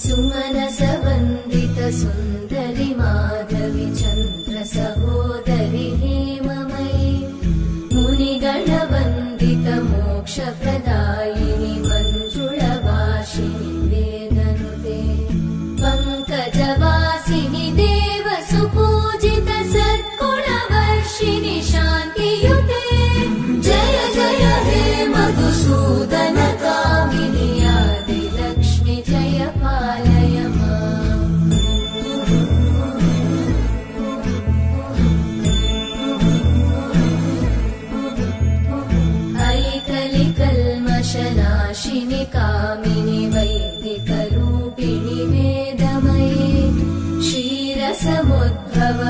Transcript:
सुमनसवन्दित सुन्दरि माधवि चन्द्र सहोदरि हेममयि मुनिगणवन्दित मोक्षप्रदायिनि मञ्जुळवासिनि वेदनुते पङ्कजवासिनि देव सुपूजित सद्गुणवर्षिणि शान्तियुते जय जय हे मधुसूदन कामिनि आदिलक्ष्मि जय पालय माम् ऐकलिकल्मषनाशिनि कामिनि वैदिकरूपिणि वेदमये क्षीरसमुद्भव